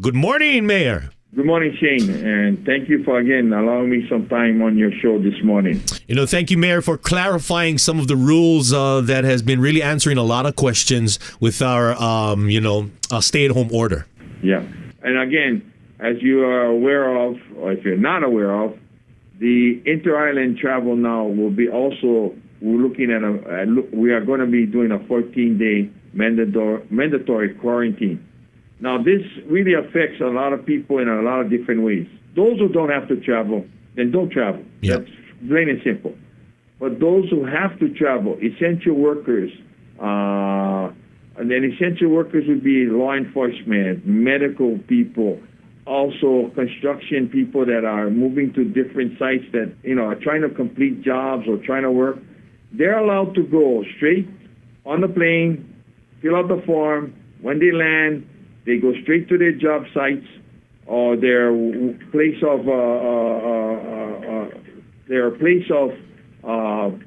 Good morning, Mayor. Good morning, Shane, and thank you for, again, allowing me some time on your show this morning. Thank you, Mayor, for clarifying some of the rules that has been really answering a lot of questions with our, stay-at-home order. Yeah, and again, as you are aware of, or if you're not aware of, the inter-island travel now will be also, we're looking at we are going to be doing a 14-day mandatory quarantine. Now, this really affects a lot of people in a lot of different ways. Those who don't have to travel, then don't travel. Yep. That's plain and simple. But those who have to travel, essential workers, and then essential workers would be law enforcement, medical people, also construction people that are moving to different sites that, are trying to complete jobs or trying to work. They're allowed to go straight on the plane, fill out the form. When they land, they go straight to their job sites or their place of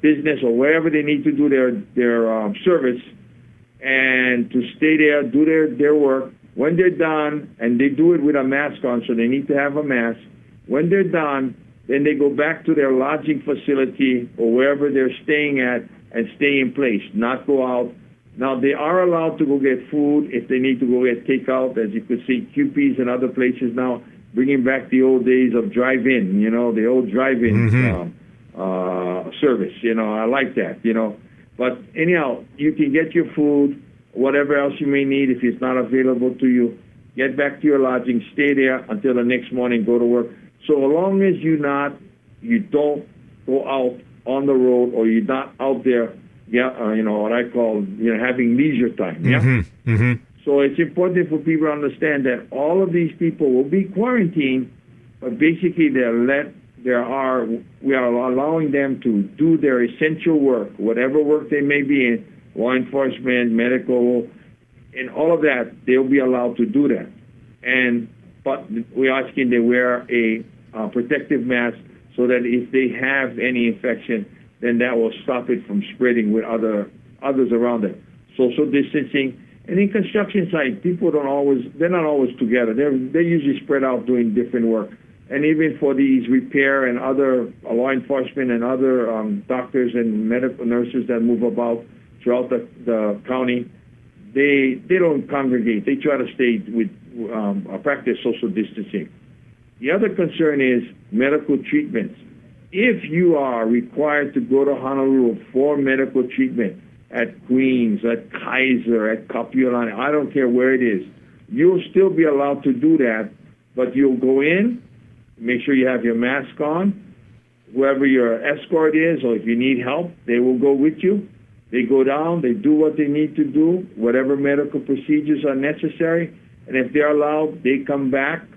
business or wherever they need to do their service, and to stay there, do their work. When they're done, and they do it with a mask on, so they need to have a mask. When they're done, then they go back to their lodging facility or wherever they're staying at and stay in place, not go out. Now, they are allowed to go get food if they need to go get takeout. As you could see, QPs and other places now bringing back the old days of drive-in, the old drive-in service. I like that, But anyhow, you can get your food, whatever else you may need. If it's not available to you, get back to your lodging, stay there until the next morning, go to work. So as long as you don't go out on the road or you're not out there, what I call, having leisure time. Yeah. Mm-hmm. Mm-hmm. So it's important for people to understand that all of these people will be quarantined, but basically we are allowing them to do their essential work, whatever work they may be in, law enforcement, medical, and all of that. They'll be allowed to do that. But we're asking they wear a protective mask so that if they have any infection, then that will stop it from spreading with others around them. Social distancing. And in construction sites, people they're not always together. They're usually spread out doing different work. And even for these repair and other law enforcement and other doctors and medical nurses that move about throughout the county, they don't congregate. They try to stay with practice social distancing. The other concern is medical treatments. If you are required to go to Honolulu for medical treatment at Queens, at Kaiser, at Kapiolani, I don't care where it is, you'll still be allowed to do that, but you'll go in, make sure you have your mask on. Whoever your escort is, or if you need help, they will go with you. They go down, they do what they need to do, whatever medical procedures are necessary, and if they're allowed, they come back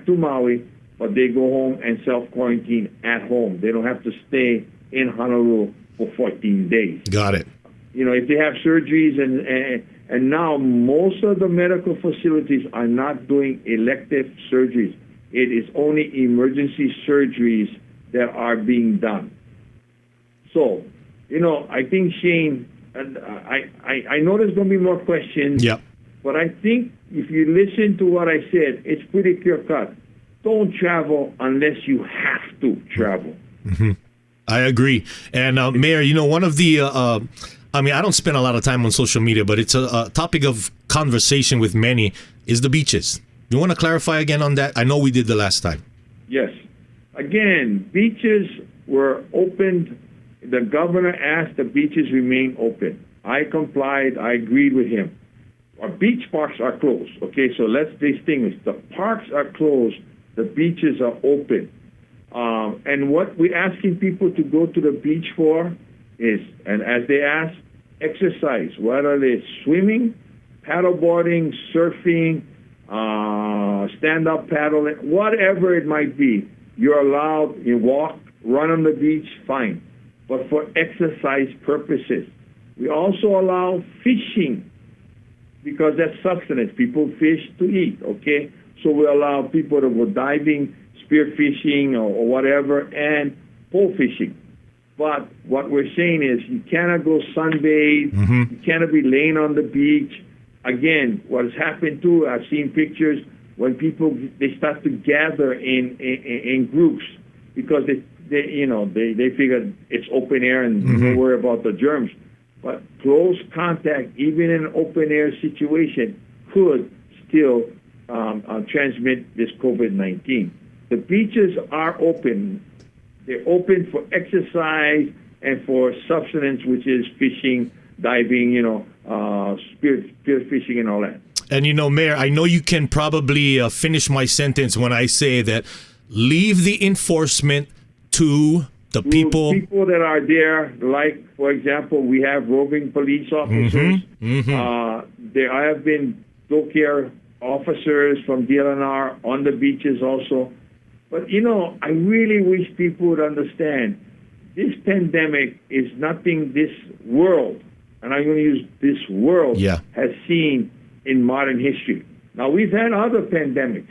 to Maui, but they go home and self-quarantine at home. They don't have to stay in Honolulu for 14 days. Got it. If they have surgeries, and now most of the medical facilities are not doing elective surgeries. It is only emergency surgeries that are being done. So, I think, Shane, I know there's going to be more questions. Yep. But I think if you listen to what I said, it's pretty clear-cut. Don't travel unless you have to travel. Mm-hmm. I agree. And Mayor, one of the, I don't spend a lot of time on social media, but it's a topic of conversation with many, is the beaches. You want to clarify again on that? I know we did the last time. Yes. Again, beaches were opened. The governor asked the beaches remain open. I complied. I agreed with him. Our beach parks are closed. Okay, so let's distinguish. The parks are closed. The beaches are open. And what we're asking people to go to the beach for is, and as they ask, exercise, whether it's swimming, paddleboarding, surfing, stand-up paddling, whatever it might be. You're allowed, you walk, run on the beach, fine. But for exercise purposes. We also allow fishing because that's sustenance. People fish to eat, okay? So we allow people to go diving, spear fishing or whatever, and pole fishing. But what we're saying is you cannot go sunbathe. Mm-hmm. You cannot be laying on the beach. Again, what has happened too, I've seen pictures, when people they start to gather in groups because they figure it's open air and don't worry about the germs. But close contact, even in an open air situation, could still transmit this COVID-19. The beaches are open. They're open for exercise and for subsistence, which is fishing, diving, spear fishing and all that. And, Mayor, I know you can probably finish my sentence when I say that leave the enforcement to the people that are there. Like, for example, we have roving police officers. There have been dog care officers from DLNR on the beaches also. But, I really wish people would understand this pandemic is nothing this world, and I'm going to use this world, has seen in modern history. Now, we've had other pandemics,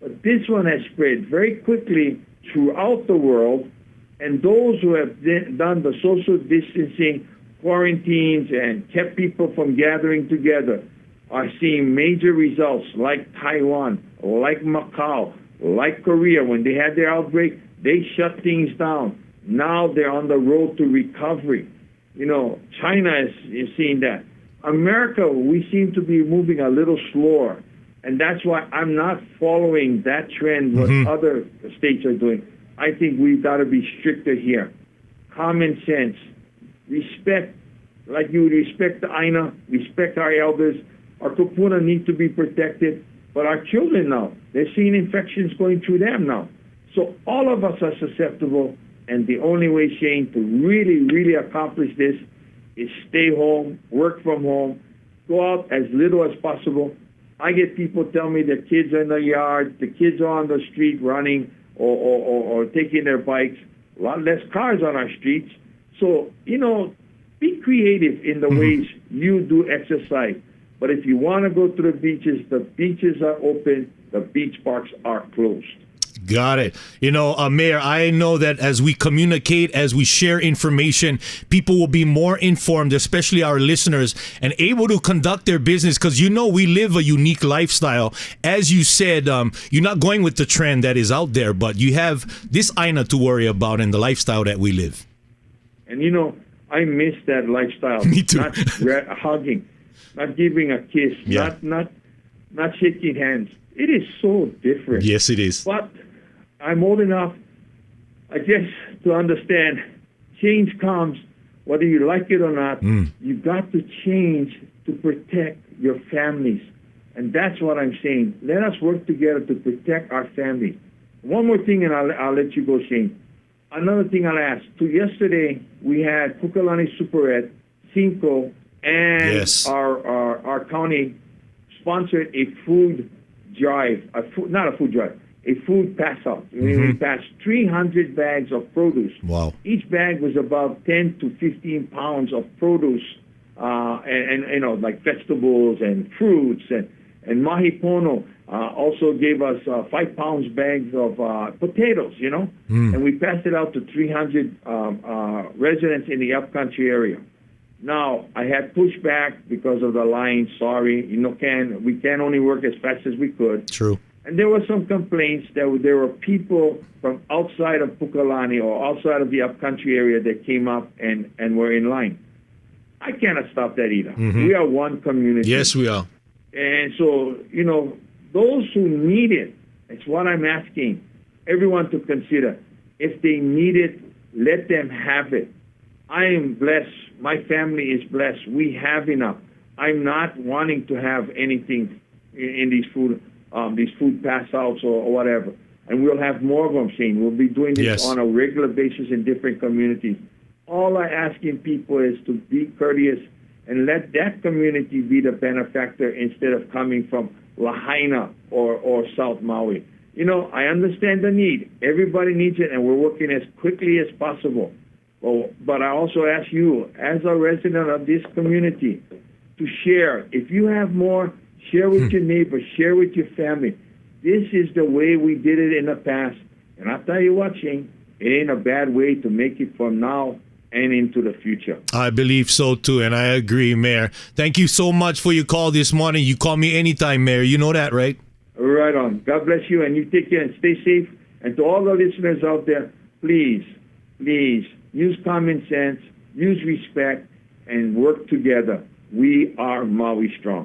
but this one has spread very quickly throughout the world, and those who have done the social distancing, quarantines, and kept people from gathering together are seeing major results like Taiwan, like Macau, like Korea. When they had their outbreak, they shut things down. Now they're on the road to recovery. China is seeing that. America, we seem to be moving a little slower. And that's why I'm not following that trend, what other states are doing. I think we've got to be stricter here. Common sense. Respect, like you would respect the Aina, respect our elders. Our kupuna need to be protected. But our children now, they're seeing infections going through them now. So all of us are susceptible. And the only way, Shane, to really, really accomplish this is stay home, work from home, go out as little as possible. I get people tell me their kids are in the yard, the kids are on the street running or taking their bikes. A lot less cars on our streets. So, be creative in the ways you do exercise. But if you want to go to the beaches are open, the beach parks are closed. Got it. Mayor, I know that as we communicate, as we share information, people will be more informed, especially our listeners, and able to conduct their business because, we live a unique lifestyle. As you said, you're not going with the trend that is out there, but you have this Aina to worry about and the lifestyle that we live. And, I miss that lifestyle. Me too. Not hugging, not giving a kiss, not shaking hands. It is so different. Yes, it is. But I'm old enough, I guess, to understand change comes, whether you like it or not. You've got to change to protect your families. And that's what I'm saying. Let us work together to protect our families. One more thing, and I'll let you go, Shane. Another thing I'll ask. Yesterday, we had Pukalani Superette, Cinco, and our county sponsored a food drive, a food pass-out. We passed 300 bags of produce. Wow. Each bag was about 10 to 15 pounds of produce, and like vegetables and fruits. And Mahi Pono also gave us 5 pounds bags of potatoes, And we passed it out to 300 residents in the upcountry area. Now, I had pushback because of the line. Sorry, we can only work as fast as we could. True. And there were some complaints that there were people from outside of Pukalani or outside of the upcountry area that came up and were in line. I cannot stop that either. We are one community. Yes, we are. And so, those who need it, it's what I'm asking everyone to consider. If they need it, let them have it. I am blessed. My family is blessed. We have enough. I'm not wanting to have anything in these food pass-outs or whatever. And we'll have more of them, Shane. We'll be doing this on a regular basis in different communities. All I'm asking people is to be courteous and let that community be the benefactor instead of coming from Lahaina or South Maui. I understand the need. Everybody needs it, and we're working as quickly as possible. But I also ask you, as a resident of this community, to share. If you have more, share with your neighbors, share with your family. This is the way we did it in the past. And I'll tell you what, Shane, it ain't a bad way to make it from now and into the future. I believe so, too, and I agree, Mayor. Thank you so much for your call this morning. You call me anytime, Mayor. You know that, right? Right on. God bless you, and you take care and stay safe. And to all the listeners out there, please, please use common sense, use respect, and work together. We are Maui Strong.